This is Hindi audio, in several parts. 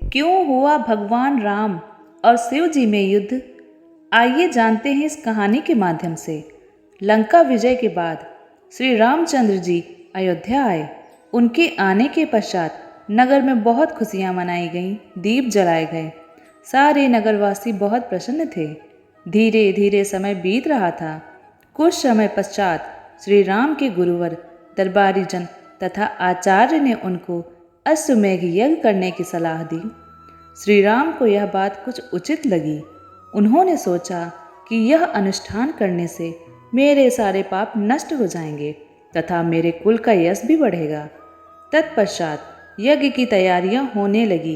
क्यों हुआ भगवान राम और शिव जी में युद्ध? आइए जानते हैं इस कहानी के माध्यम से। लंका विजय के बाद श्री रामचंद्र जी अयोध्या आए। उनके आने के पश्चात नगर में बहुत खुशियां मनाई गईं, दीप जलाए गए। सारे नगरवासी बहुत प्रसन्न थे। धीरे धीरे समय बीत रहा था। कुछ समय पश्चात श्री राम के गुरुवर दरबारी जन तथा आचार्य ने उनको अश्वमेघ यज्ञ करने की सलाह दी। श्री राम को यह बात कुछ उचित लगी। उन्होंने सोचा कि यह अनुष्ठान करने से मेरे सारे पाप नष्ट हो जाएंगे तथा मेरे कुल का यश भी बढ़ेगा। तत्पश्चात यज्ञ की तैयारियां होने लगी।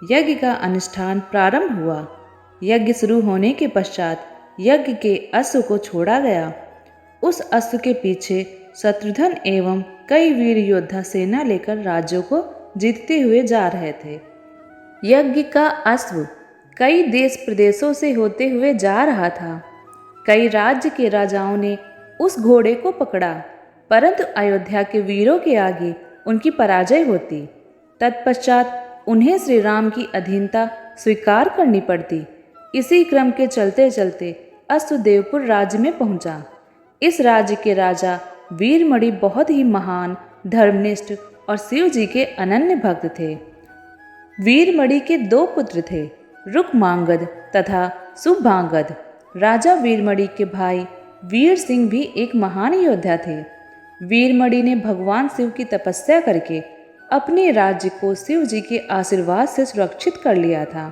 यज्ञ का अनुष्ठान प्रारंभ हुआ। यज्ञ शुरू होने के पश्चात यज्ञ के अश्व को छोड़ा गया। उस अश्व के पीछे शत्रुघ्न एवं कई वीर योद्धा सेना लेकर राज्यों को जीतते हुए जा रहे थे। यज्ञ का अश्व कई देश प्रदेशों से होते हुए जा रहा था। कई राज्य के राजाओं ने उस घोड़े को पकड़ा, परंतु अयोध्या के वीरों के आगे उनकी पराजय होती। तत्पश्चात उन्हें श्री राम की अधीनता स्वीकार करनी पड़ती। इसी क्रम के चलते चलते अश्व देवपुर राज्य में पहुंचा। इस राज्य के राजा वीरमणि बहुत ही महान, धर्मनिष्ठ और शिव जी के अनन्य भक्त थे। वीरमणि के दो पुत्र थे, रुकमांगद तथा शुभांगद। राजा वीरमणि के भाई वीर सिंह भी एक महान योद्धा थे। वीरमणि ने भगवान शिव की तपस्या करके अपने राज्य को शिव जी के आशीर्वाद से सुरक्षित कर लिया था।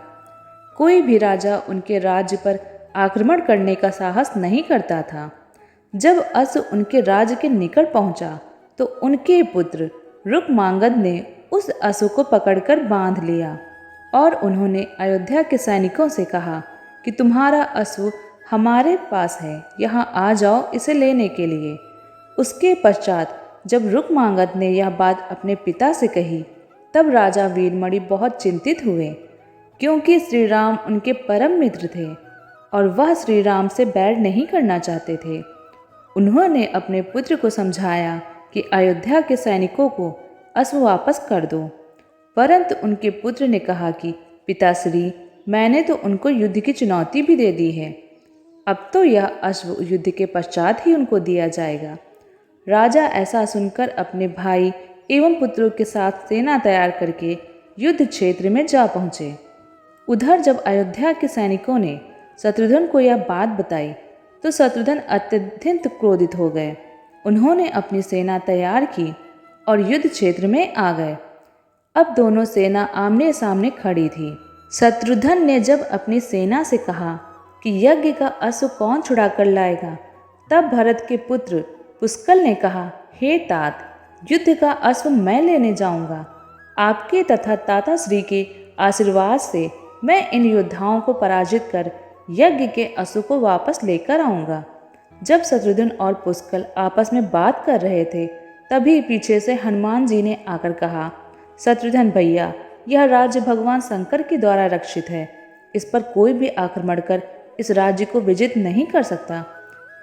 कोई भी राजा उनके राज्य पर आक्रमण करने का साहस नहीं करता था। जब अश्व उनके राज्य के निकट पहुंचा तो उनके पुत्र रुकमांगद ने उस अश्व को पकड़कर बांध लिया और उन्होंने अयोध्या के सैनिकों से कहा कि तुम्हारा अश्व हमारे पास है, यहाँ आ जाओ इसे लेने के लिए। उसके पश्चात जब रुकमांगद ने यह बात अपने पिता से कही तब राजा वीरमणि बहुत चिंतित हुए, क्योंकि श्री राम उनके परम मित्र थे और वह श्री राम से बैर नहीं करना चाहते थे। उन्होंने अपने पुत्र को समझाया कि अयोध्या के सैनिकों को अश्व वापस कर दो, परंतु उनके पुत्र ने कहा कि पिताश्री, मैंने तो उनको युद्ध की चुनौती भी दे दी है, अब तो यह अश्व युद्ध के पश्चात ही उनको दिया जाएगा। राजा ऐसा सुनकर अपने भाई एवं पुत्रों के साथ सेना तैयार करके युद्ध क्षेत्र में जा पहुँचे। उधर जब अयोध्या के सैनिकों ने शत्रुघ्न को यह बात बताई तो शत्रुघ्न अत्यंत क्रोधित हो गए। उन्होंने अपनी सेना तैयार की और युद्ध क्षेत्र में आ गए। अब दोनों सेना आमने सामने खड़ी थी। शत्रुघ्न ने जब अपनी सेना से कहा कि यज्ञ का अश्व कौन छुड़ा कर लाएगा, तब भरत के पुत्र पुष्कल ने कहा, हे तात, युद्ध का अश्व मैं लेने जाऊंगा। आपके तथा ताता श्री के आशीर्वाद से मैं इन योद्धाओं को पराजित कर यज्ञ के अश्व को वापस लेकर आऊंगा। जब शत्रुघ्न और पुष्कल आपस में बात कर रहे थे तभी पीछे से हनुमान जी ने आकर कहा, शत्रुघ्न भैया, यह राज्य भगवान शंकर के द्वारा रक्षित है। इस पर कोई भी आक्रमण कर इस राज्य को विजित नहीं कर सकता।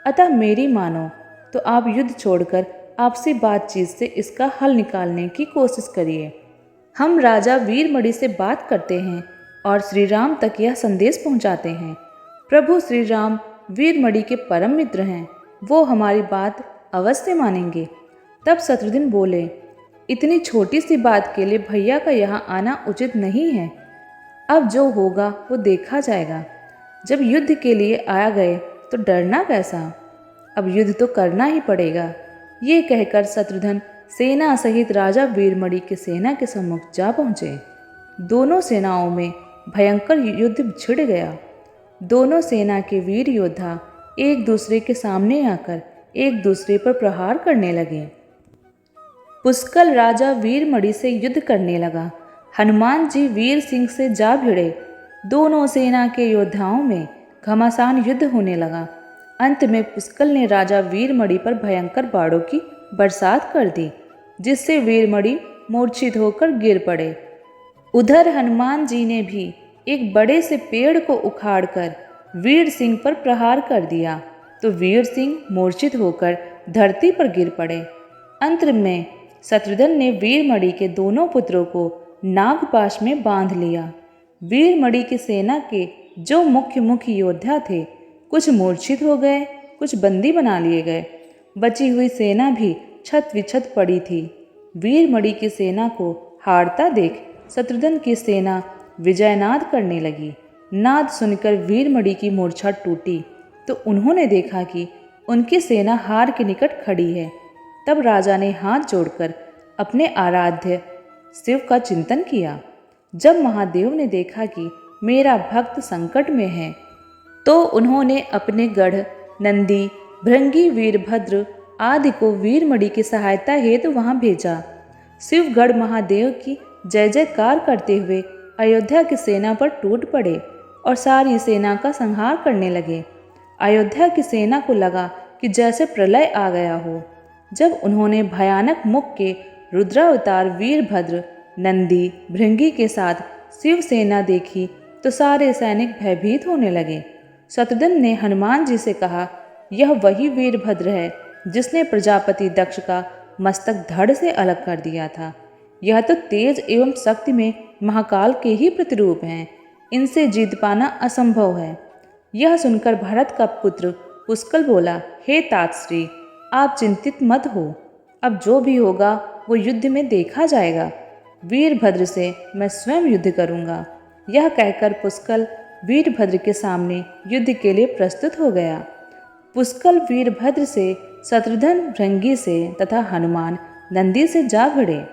अतः मेरी मानो तो आप युद्ध छोड़कर आपसी बातचीत से इसका हल निकालने की कोशिश करिए। हम राजा वीरमणि से बात करते हैं और श्री राम तक यह संदेश पहुंचाते हैं। प्रभु श्री राम वीरमणि के परम मित्र हैं, वो हमारी बात अवश्य मानेंगे। तब शत्रुघ्न बोले, इतनी छोटी सी बात के लिए भैया का यहाँ आना उचित नहीं है। अब जो होगा वो देखा जाएगा। जब युद्ध के लिए आ गए तो डरना कैसा, अब युद्ध तो करना ही पड़ेगा। ये कहकर शत्रुघ्न सेना सहित राजा वीरमणि की सेना के सम्मुख जा पहुँचे। दोनों सेनाओं में भयंकर युद्ध छिड़ गया। दोनों सेना के वीर योद्धा एक दूसरे के सामने आकर एक दूसरे पर प्रहार करने लगे। पुष्कल राजा वीरमणि से युद्ध करने लगा। हनुमान जी वीर सिंह से जा भिड़े। दोनों सेना के योद्धाओं में घमासान युद्ध होने लगा। अंत में पुष्कल ने राजा वीरमणि पर भयंकर बाणों की बरसात कर दी, जिससे वीरमणि मूर्छित होकर गिर पड़े। उधर हनुमान जी ने भी एक बड़े से पेड़ को उखाड़कर वीर सिंह पर प्रहार कर दिया, तो वीर सिंह मूर्छित होकर धरती पर गिर पड़े। अंत में शत्रुघ्न ने वीरमणि के दोनों पुत्रों को नागपाश में बांध लिया। वीरमणि की सेना के जो मुख्य योद्धा थे, कुछ मूर्छित हो गए, कुछ बंदी बना लिए गए। बची हुई सेना भी छत विछत पड़ी थी। वीरमणि की सेना को हारता देख शत्रुघ्न की सेना विजयनाद करने लगी। नाद सुनकर वीरमणि की मूर्छा टूटी तो उन्होंने देखा कि उनकी सेना हार के निकट खड़ी है। तब राजा ने हाथ जोड़कर अपने आराध्य शिव का चिंतन किया। जब महादेव ने देखा कि मेरा भक्त संकट में है, तो उन्होंने अपने गढ़ नंदी, भृंगी, वीरभद्र आदि को वीरमणि की सहायता हेतु वहां भेजा। शिवगढ़ महादेव की जय जयकार करते हुए अयोध्या की सेना पर टूट पड़े और सारी सेना का संहार करने लगे। अयोध्या की सेना को लगा कि जैसे प्रलय आ गया हो। जब उन्होंने भयानक मुख के रुद्रावतार वीरभद्र, नंदी, भृंगी के साथ शिव सेना देखी तो सारे सैनिक भयभीत होने लगे। शत्रुघ्न ने हनुमान जी से कहा, यह वही वीरभद्र है जिसने प्रजापति दक्ष का मस्तक धड़ से अलग कर दिया था। यह तो तेज एवं शक्ति में महाकाल के ही प्रतिरूप हैं। इनसे जीत पाना असंभव है। यह सुनकर भरत का पुत्र पुष्कल बोला, हे तातश्री, आप चिंतित मत हो। अब जो भी होगा वो युद्ध में देखा जाएगा। वीरभद्र से मैं स्वयं युद्ध करूंगा। यह कहकर पुष्कल वीरभद्र के सामने युद्ध के लिए प्रस्तुत हो गया। पुष्कल वीरभद्र से, शत्रुघ्न भृंगी से तथा हनुमान नंदी से जा भिड़े।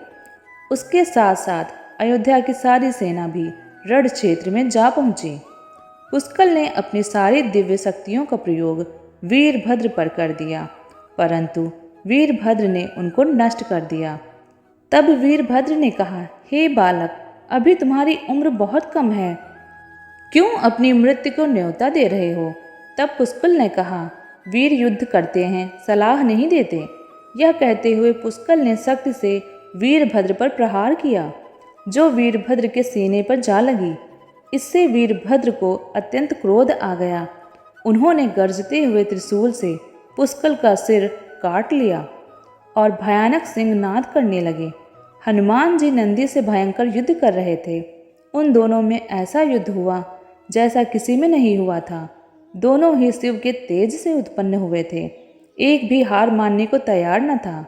उसके साथ साथ अयोध्या की सारी सेना भी रण क्षेत्र में जा पहुंची। पुष्कल ने अपनी सारी दिव्य शक्तियों का प्रयोग वीरभद्र पर कर दिया, परंतु वीरभद्र ने उनको नष्ट कर दिया। तब वीरभद्र ने कहा, हे बालक, अभी तुम्हारी उम्र बहुत कम है, क्यों अपनी मृत्यु को न्योता दे रहे हो? तब पुष्कल ने कहा, वीर युद्ध करते हैं, सलाह नहीं देते। यह कहते हुए पुष्कल ने शक्ति से वीरभद्र पर प्रहार किया, जो वीरभद्र के सीने पर जा लगी। इससे वीरभद्र को अत्यंत क्रोध आ गया। उन्होंने गरजते हुए त्रिशूल से पुष्कल का सिर काट लिया और भयानक सिंहनाद करने लगे। हनुमान जी नंदी से भयंकर युद्ध कर रहे थे। उन दोनों में ऐसा युद्ध हुआ जैसा किसी में नहीं हुआ था। दोनों ही शिव के तेज से उत्पन्न हुए थे। एक भी हार मानने को तैयार न था।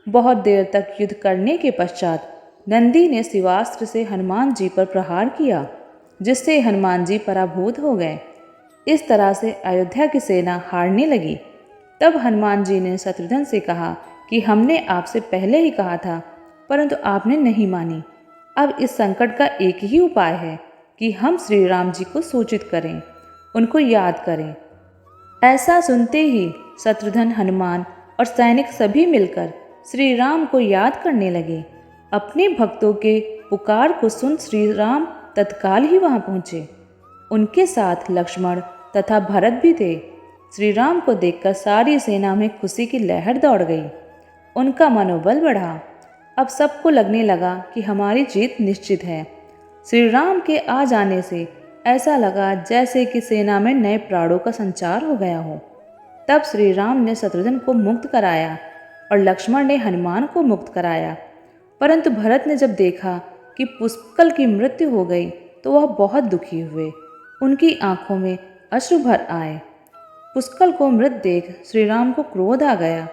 बहुत देर तक युद्ध करने के पश्चात नंदी ने शिवास्त्र से हनुमान जी पर प्रहार किया, जिससे हनुमान जी पराभूत हो गए। इस तरह से अयोध्या की सेना हारने लगी। तब हनुमान जी ने शत्रुघ्न से कहा कि हमने आपसे पहले ही कहा था, परंतु आपने नहीं मानी। अब इस संकट का एक ही उपाय है कि हम श्री राम जी को सूचित करें, उनको याद करें। ऐसा सुनते ही शत्रुघ्न, हनुमान और सैनिक सभी मिलकर श्री राम को याद करने लगे। अपने भक्तों के पुकार को सुन श्री राम तत्काल ही वहां पहुंचे। उनके साथ लक्ष्मण तथा भरत भी थे। श्री राम को देखकर सारी सेना में खुशी की लहर दौड़ गई। उनका मनोबल बढ़ा। अब सबको लगने लगा कि हमारी जीत निश्चित है। श्री राम के आ जाने से ऐसा लगा जैसे कि सेना में नए प्राणों का संचार हो गया हो। तब श्री राम ने शत्रुघ्न को मुक्त कराया और लक्ष्मण ने हनुमान को मुक्त कराया। परंतु भरत ने जब देखा कि पुष्कल की मृत्यु हो गई तो वह बहुत दुखी हुए। उनकी आंखों में अश्रु भर आए। पुष्कल को मृत देख श्री राम को क्रोध आ गया।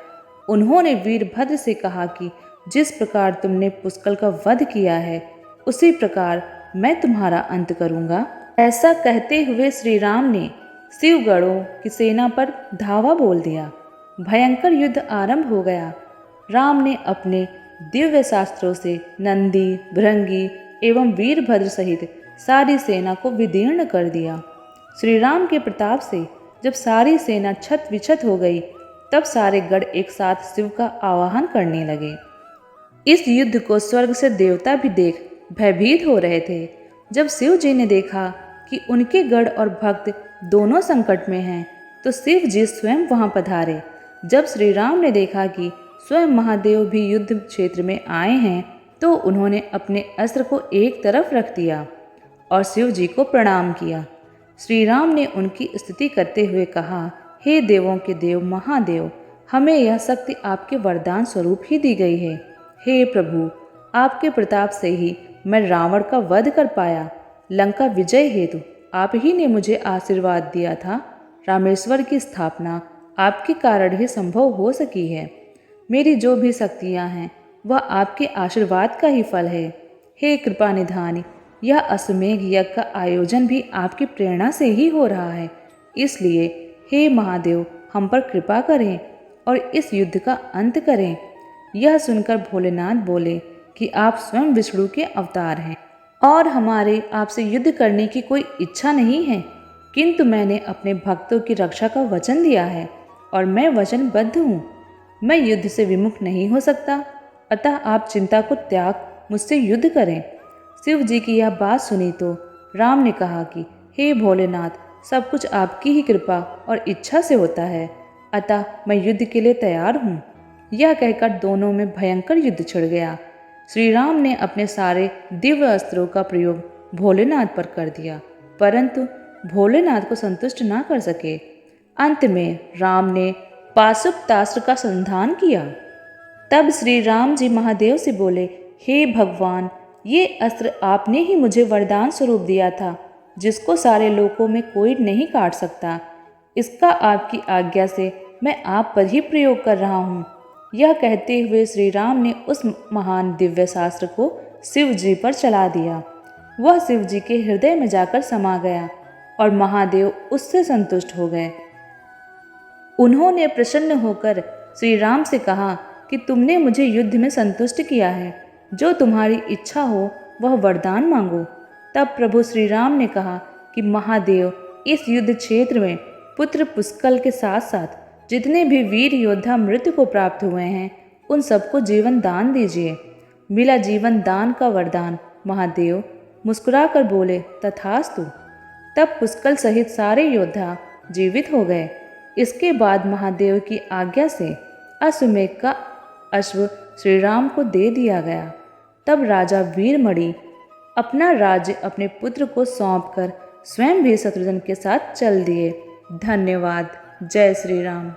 उन्होंने वीरभद्र से कहा कि जिस प्रकार तुमने पुष्कल का वध किया है, उसी प्रकार मैं तुम्हारा अंत करूंगा। ऐसा कहते हुए श्री राम ने शिवगढ़ों की सेना पर धावा बोल दिया। भयंकर युद्ध आरंभ हो गया। राम ने अपने दिव्य शास्त्रों से नंदी, भृंगी एवं वीरभद्र सहित सारी सेना को विदीर्ण कर दिया। श्री राम के प्रताप से जब सारी सेना छत विछत हो गई, तब सारे गढ़ एक साथ शिव का आवाहन करने लगे। इस युद्ध को स्वर्ग से देवता भी देख भयभीत हो रहे थे। जब शिव जी ने देखा कि उनके गढ़ और भक्त दोनों संकट में हैं, तो शिव जी स्वयं वहां पधारे। जब श्री राम ने देखा कि स्वयं महादेव भी युद्ध क्षेत्र में आए हैं, तो उन्होंने अपने अस्त्र को एक तरफ रख दिया और शिव जी को प्रणाम किया। श्री राम ने उनकी स्तुति करते हुए कहा, हे देवों के देव महादेव, हमें यह शक्ति आपके वरदान स्वरूप ही दी गई है। हे प्रभु, आपके प्रताप से ही मैं रावण का वध कर पाया। लंका विजय हेतु आप ही ने मुझे आशीर्वाद दिया था। रामेश्वर की स्थापना आपके कारण ही संभव हो सकी है। मेरी जो भी शक्तियाँ हैं वह आपके आशीर्वाद का ही फल है। हे कृपा निधान, यह अश्वमेघ यज्ञ का आयोजन भी आपकी प्रेरणा से ही हो रहा है। इसलिए हे महादेव, हम पर कृपा करें और इस युद्ध का अंत करें। यह सुनकर भोलेनाथ बोले कि आप स्वयं विष्णु के अवतार हैं और हमारे आपसे युद्ध करने की कोई इच्छा नहीं है, किंतु मैंने अपने भक्तों की रक्षा का वचन दिया है और मैं वचनबद्ध हूँ। मैं युद्ध से विमुख नहीं हो सकता, अतः आप चिंता को त्याग मुझसे युद्ध करें। शिव जी की यह बात सुनी तो राम ने कहा कि हे भोलेनाथ, सब कुछ आपकी ही कृपा और इच्छा से होता है, अतः मैं युद्ध के लिए तैयार हूँ। यह कहकर दोनों में भयंकर युद्ध छिड़ गया। श्री राम ने अपने सारे दिव्य अस्त्रों का प्रयोग भोलेनाथ पर कर दिया, परंतु भोलेनाथ को संतुष्ट ना कर सके। अंत में राम ने पाशुपतास्त्र का संधान किया। तब श्री राम जी महादेव से बोले, हे भगवान, ये अस्त्र आपने ही मुझे वरदान स्वरूप दिया था, जिसको सारे लोकों में कोई नहीं काट सकता। इसका आपकी आज्ञा से मैं आप पर ही प्रयोग कर रहा हूँ। यह कहते हुए श्री राम ने उस महान दिव्य शास्त्र को शिव जी पर चला दिया। वह शिव जी के हृदय में जाकर समा गया और महादेव उससे संतुष्ट हो गए। उन्होंने प्रसन्न होकर श्री राम से कहा कि तुमने मुझे युद्ध में संतुष्ट किया है, जो तुम्हारी इच्छा हो वह वरदान मांगो। तब प्रभु श्री राम ने कहा कि महादेव, इस युद्ध क्षेत्र में पुत्र पुष्कल के साथ साथ जितने भी वीर योद्धा मृत्यु को प्राप्त हुए हैं, उन सबको जीवन दान दीजिए। मिला जीवन दान का वरदान। महादेव मुस्कुरा कर बोले, तथास्तु। तब पुष्कल सहित सारे योद्धा जीवित हो गए। इसके बाद महादेव की आज्ञा से अश्वमेघ का अश्व श्री राम को दे दिया गया। तब राजा वीरमणि अपना राज्य अपने पुत्र को सौंपकर स्वयं भी शत्रुघ्न के साथ चल दिए। धन्यवाद। जय श्री राम।